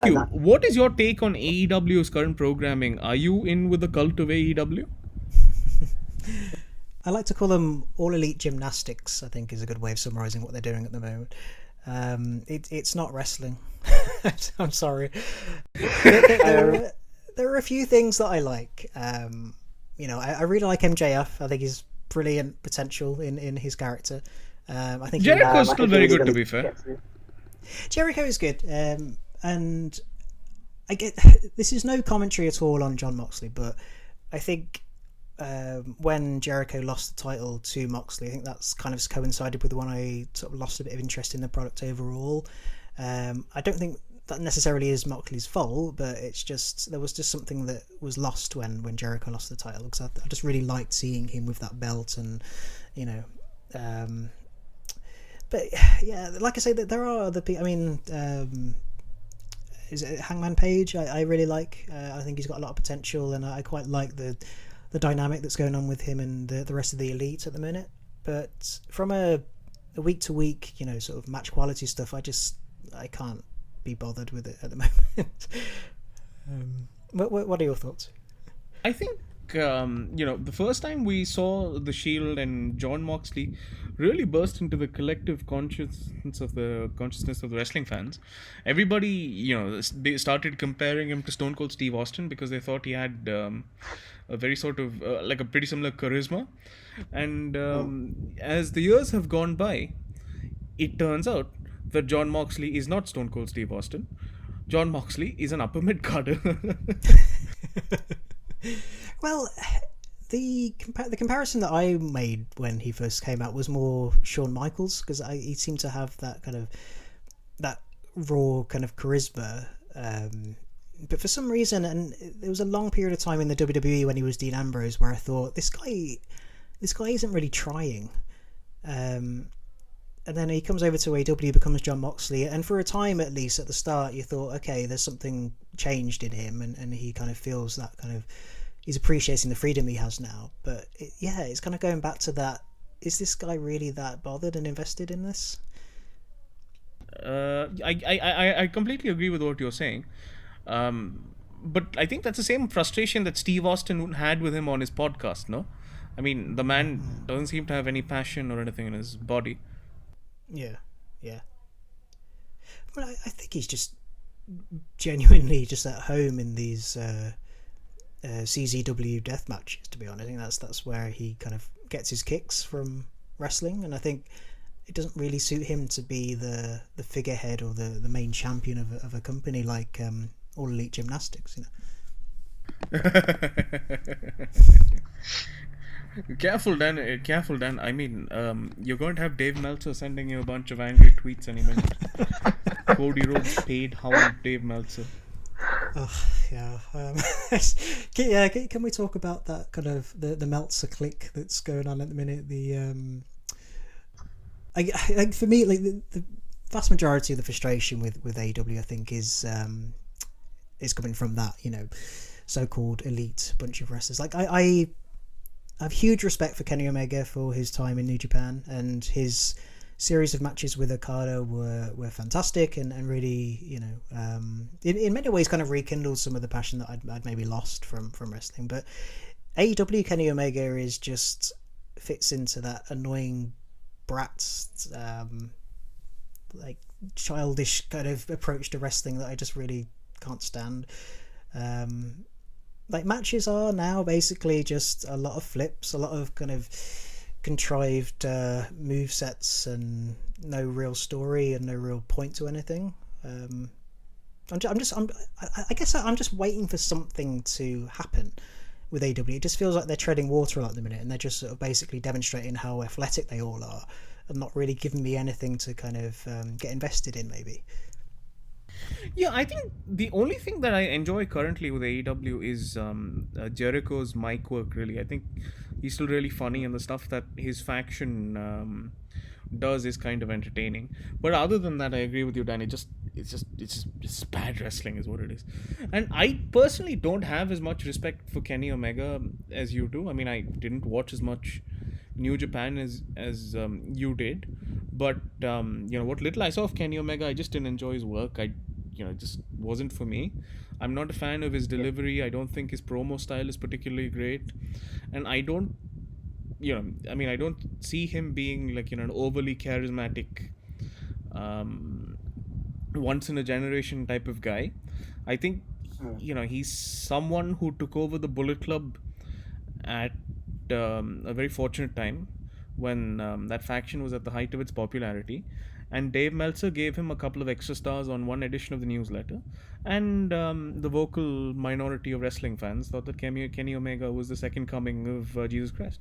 You, what is your take on AEW's current programming? Are you in with the cult of AEW? I like to call them all elite gymnastics. I think is a good way of summarising what they're doing at the moment. It's not wrestling. I'm sorry. There are a few things that I like. I really like MJF. I think he's brilliant potential in his character. I think Jericho's still very good, to be fair. Jericho is good, and I get this is no commentary at all on John Moxley, but I think when Jericho lost the title to Moxley, I think that's kind of coincided with when I sort of lost a bit of interest in the product overall. I don't think that necessarily is Moxley's fault, but it's just there was just something that was lost when Jericho lost the title, because I just really liked seeing him with that belt, and you know. But yeah, like I say, that there are other people. I mean, is it Hangman Page? I really like. I think he's got a lot of potential, and I quite like the dynamic that's going on with him and the rest of the elite at the minute. But from a week to week, sort of match quality stuff, I can't be bothered with it at the moment. What are your thoughts? I think the first time we saw the Shield and John Moxley really burst into the collective consciousness of the wrestling fans. Everybody, they started comparing him to Stone Cold Steve Austin because they thought he had a very sort of like a pretty similar charisma. And as the years have gone by, it turns out that John Moxley is not Stone Cold Steve Austin. John Moxley is an upper mid carder. Well, the comparison that I made when he first came out was more Shawn Michaels, because he seemed to have that kind of that raw kind of charisma. But for some reason, and there was a long period of time in the WWE when he was Dean Ambrose where I thought this guy isn't really trying. And then he comes over to AEW, becomes John Moxley, and for a time at least at the start you thought, okay, there's something changed in him, and he kind of feels that kind of he's appreciating the freedom he has now. But it's kind of going back to that. Is this guy really that bothered and invested in this? I completely agree with what you're saying. But I think that's the same frustration that Steve Austin had with him on his podcast, no? I mean, the man doesn't seem to have any passion or anything in his body. Yeah. Well, I think he's just genuinely just at home in these CZW death matches, to be honest. I think that's where he kind of gets his kicks from wrestling, and I think it doesn't really suit him to be the figurehead or the main champion of a company like All Elite Gymnastics, Careful, Dan. I mean, you're going to have Dave Meltzer sending you a bunch of angry tweets any minute. Cody Rhodes paid hound Dave Meltzer. Can we talk about that kind of the Meltzer clique that's going on at the minute? For me, like the vast majority of the frustration with AEW, I think, is coming from that so-called elite bunch of wrestlers. Like I have huge respect for Kenny Omega for his time in New Japan, and his series of matches with Okada were fantastic and really, in many ways kind of rekindled some of the passion that I'd maybe lost from wrestling. But AEW Kenny Omega is just fits into that annoying brat, like childish kind of approach to wrestling that I just really can't stand. Like matches are now basically just a lot of flips, a lot of kind of contrived move sets, and no real story and no real point to anything. I guess I'm just waiting for something to happen with AEW. It just feels like they're treading water a lot at the minute, and they're just sort of basically demonstrating how athletic they all are, and not really giving me anything to kind of get invested in, maybe. Yeah, I think the only thing that I enjoy currently with AEW is Jericho's mic work, really. I think he's still really funny, and the stuff that his faction does is kind of entertaining. But other than that, I agree with you, Dan. It's just bad wrestling is what it is. And I personally don't have as much respect for Kenny Omega as you do. I mean, I didn't watch as much New Japan as you did, but what little I saw of Kenny Omega, I just didn't enjoy his work. I just wasn't for me. I'm not a fan of his delivery. I don't think his promo style is particularly great, and I don't, I don't see him being like an overly charismatic, um, once in a generation type of guy. I think he's someone who took over the Bullet Club at a very fortunate time when that faction was at the height of its popularity. And Dave Meltzer gave him a couple of extra stars on one edition of the newsletter. And the vocal minority of wrestling fans thought that Kenny Omega was the second coming of Jesus Christ.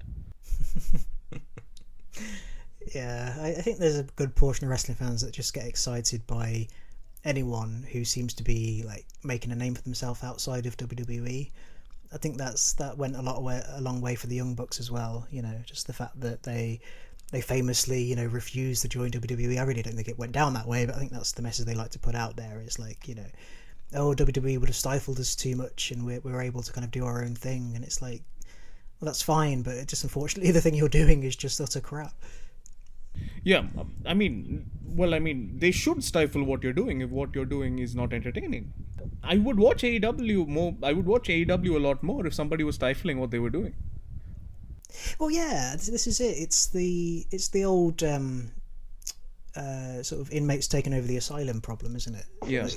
Yeah, I think there's a good portion of wrestling fans that just get excited by anyone who seems to be like making a name for themselves outside of WWE. I think that went a long way for the Young Bucks as well. Just the fact that they famously refused to join WWE. I really don't think it went down that way, but I think that's the message they like to put out there. It's like oh, WWE would have stifled us too much, and we're able to kind of do our own thing. And it's like, well, that's fine, but just unfortunately the thing you're doing is just utter crap. Yeah, they should stifle what you're doing if what you're doing is not entertaining. I would watch AEW more. I would watch AEW a lot more if somebody was stifling what they were doing. Well, yeah, this is it. It's the old sort of inmates taking over the asylum problem, isn't it? Yeah.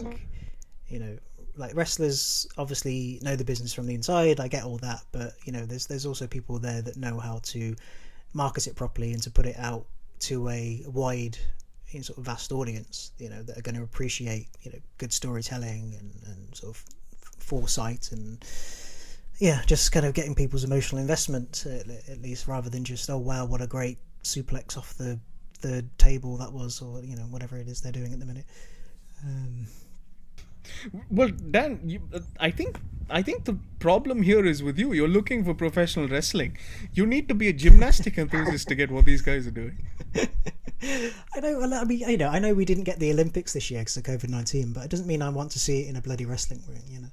Like wrestlers obviously know the business from the inside. I get all that, but there's also people there that know how to market it properly and to put it out to a wide, sort of vast audience. That are going to appreciate good storytelling and sort of foresight and just kind of getting people's emotional investment at least, rather than just, oh wow, what a great suplex off the table that was, or whatever it is they're doing at the minute. Well, Dan, I think the problem here is with you. You're looking for professional wrestling. You need to be a gymnastic enthusiast to get what these guys are doing. I know. I mean, I know we didn't get the Olympics this year because of COVID-19, but it doesn't mean I want to see it in a bloody wrestling ring.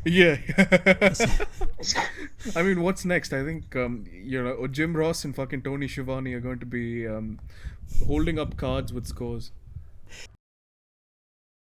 Yeah. I mean, what's next? I think Jim Ross and fucking Tony Schiavone are going to be holding up cards with scores.